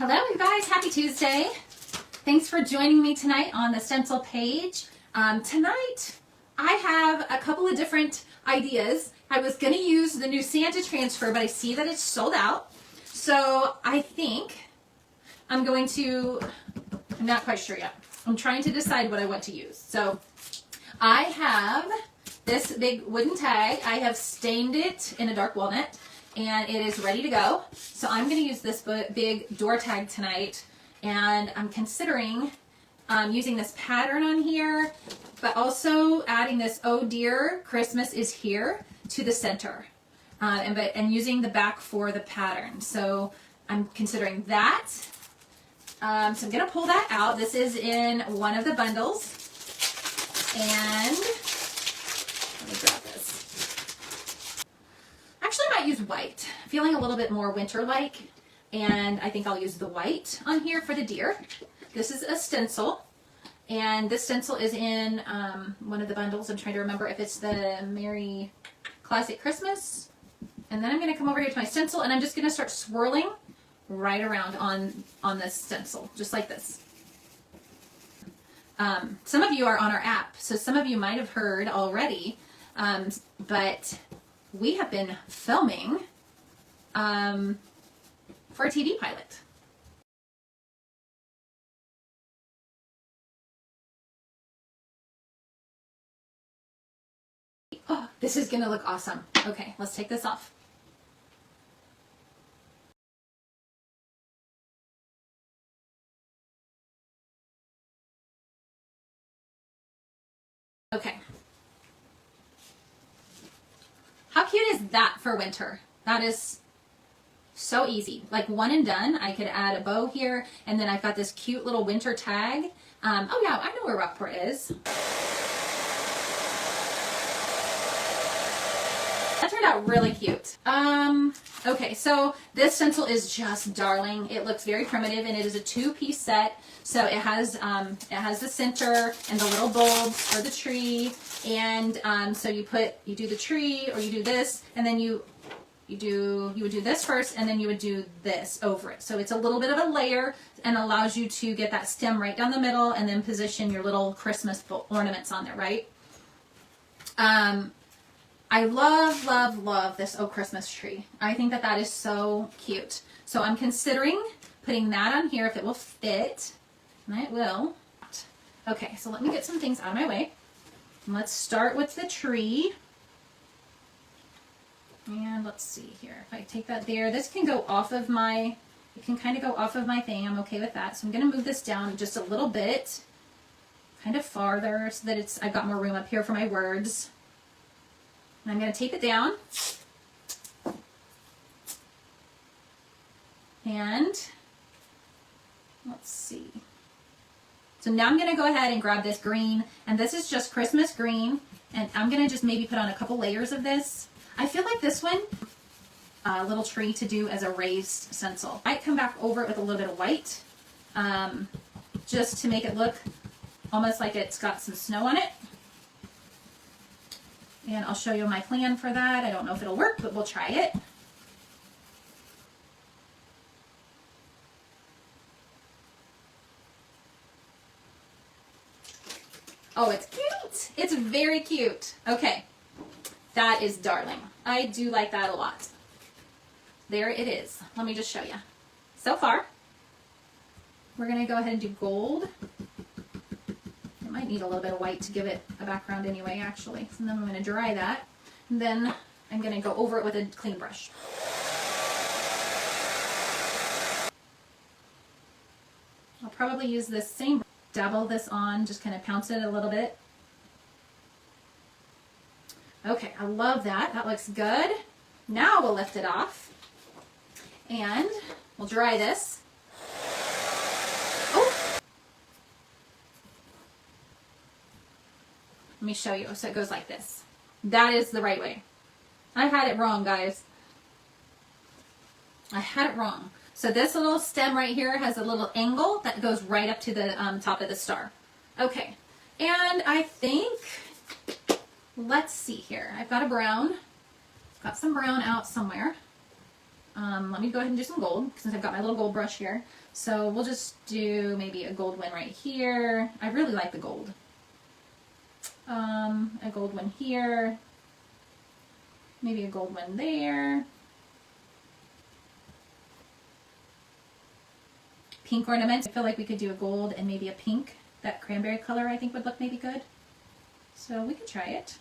Hello you guys, happy Tuesday. Thanks for joining me tonight on the stencil page. Tonight I have a couple of different ideas. I was going to use the new Santa transfer, but I see that it's sold out. So I think I'm not quite sure yet. I'm trying to decide what I want to use. So I have this big wooden tag. I have stained it in a dark walnut, and it is ready to go. So I'm going to use this big door tag tonight, and I'm considering using this pattern on here, but also adding this "Oh Dear Christmas is Here" to the center, and using the back for the pattern. So I'm considering that. So I'm going to pull that out. This is in one of the bundles, and let me grab this. Actually, I might use white. Feeling a little bit more winter-like, and I think I'll use the white on here for the deer. This is a stencil, and this stencil is in one of the bundles. I'm trying to remember if it's the Merry Classic Christmas. And then I'm going to come over here to my stencil, and I'm just going to start swirling right around on this stencil, just like this. Some of you are on our app, so some of you might have heard already, but we have been filming for a TV pilot. Oh, this is going to look awesome. Okay, let's take this off. Okay. How cute is that for winter? That is so easy. Like one and done. I could add a bow here, and then I've got this cute little winter tag. Oh yeah, I know where Rockport is. That turned out really cute. Okay, so this stencil is just darling. It looks very primitive, and it is a two-piece set. So it has the center and the little bulbs for the tree, and so you do the tree, or you do this, and then you would do this first, and then you would do this over it. So it's a little bit of a layer, and allows you to get that stem right down the middle, and then position your little Christmas ornaments on there, right? I love, love, love this "Oh Christmas Tree." I think that is so cute. So I'm considering putting that on here if it will fit, and it will. Okay, so let me get some things out of my way. Let's start with the tree. And let's see here. If I take that there, this can go off of my, it can kind of go off of my thing. I'm okay with that. So I'm going to move this down just a little bit, kind of farther, so that I've got more room up here for my words. And I'm going to tape it down. And let's see. So now I'm going to go ahead and grab this green, and this is just Christmas green, and I'm going to just maybe put on a couple layers of this. I feel like this one, a little tree to do as a raised stencil. I might come back over it with a little bit of white, just to make it look almost like it's got some snow on it. And I'll show you my plan for that. I don't know if it'll work, but we'll try it. Oh, it's cute. It's very cute. Okay. That is darling. I do like that a lot. There it is. Let me just show you. So far, we're going to go ahead and do gold. It might need a little bit of white to give it a background anyway, actually. So then I'm going to dry that. And then I'm going to go over it with a clean brush. I'll probably use this same brush. Dabble this on, just kind of pounce it a little bit. Okay, I love that. That looks good. Now we'll lift it off, and we'll dry this. Oh! Let me show you. So it goes like this. That is the right way. I had it wrong, guys. I had it wrong. So this little stem right here has a little angle that goes right up to the top of the star. Okay, and I think, let's see here. I've got a brown. I've got some brown out somewhere. Let me go ahead and do some gold, since I've got my little gold brush here. So we'll just do maybe a gold one right here. I really like the gold. A gold one here. Maybe a gold one there. Pink ornaments. I feel like we could do a gold and maybe a pink. That cranberry color I think would look maybe good. So we could try it.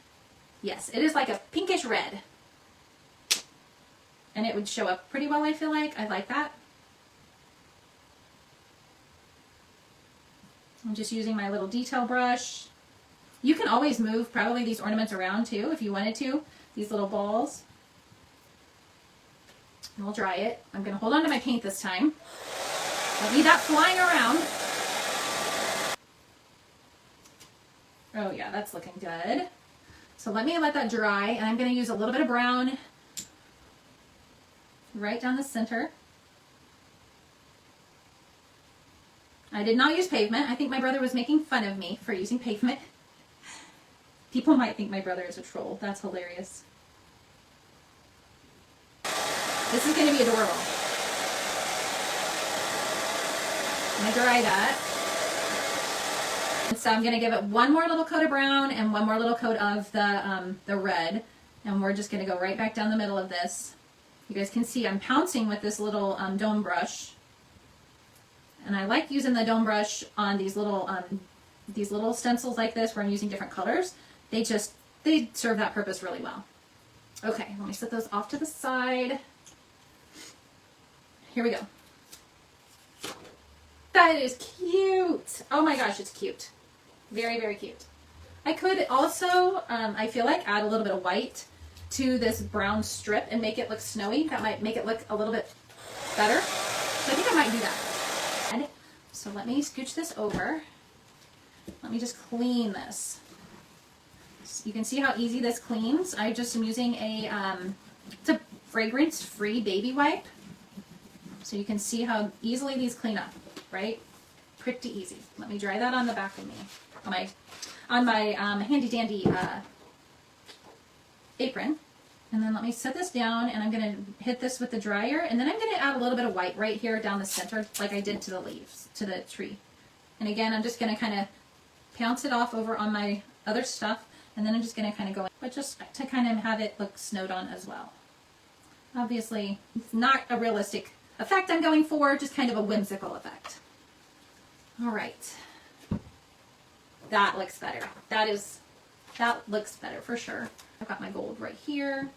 Yes, it is like a pinkish red. And it would show up pretty well, I feel like. I like that. I'm just using my little detail brush. You can always move probably these ornaments around too if you wanted to. These little balls. And we'll dry it. I'm going to hold on to my paint this time. Don't need that flying around. Oh yeah, that's looking good. So let that dry, and I'm going to use a little bit of brown right down the center. I did not use pavement. I think my brother was making fun of me for using pavement. People might think my brother is a troll. That's hilarious. This is going to be adorable. I'm going to dry that. And so I'm going to give it one more little coat of brown and one more little coat of the red. And we're just going to go right back down the middle of this. You guys can see I'm pouncing with this little dome brush. And I like using the dome brush on these little stencils like this where I'm using different colors. They serve that purpose really well. Okay, let me set those off to the side. Here we go. That is cute. Oh my gosh, it's cute. Very, very cute. I could also, I feel like, add a little bit of white to this brown strip and make it look snowy. That might make it look a little bit better. So I think I might do that. So let me scooch this over. Let me just clean this. So you can see how easy this cleans. I just am using it's a fragrance-free baby wipe. So you can see how easily these clean up, right? Pretty easy. Let me dry that on the back of me, on my handy dandy apron. And then let me set this down, and I'm going to hit this with the dryer, and then I'm going to add a little bit of white right here down the center like I did to the leaves, to the tree. And again, I'm just going to kind of pounce it off over on my other stuff, and then I'm just going to kind of go in, but just to kind of have it look snowed on as well. Obviously, it's not a realistic effect I'm going for, just kind of a whimsical effect. All right. That looks better. That looks better for sure. I've got my gold right here.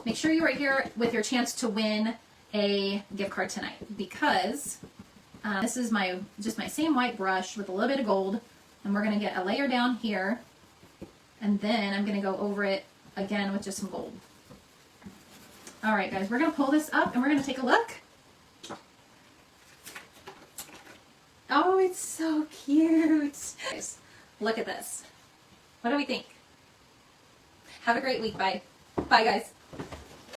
Make sure you are here with your chance to win a gift card tonight, because this is just my same white brush with a little bit of gold, and we're going to get a layer down here, and then I'm going to go over it again with just some gold. All right, guys, we're going to pull this up and we're going to take a look. Oh, it's so cute. Guys, look at this. What do we think? Have a great week. Bye. Bye, guys.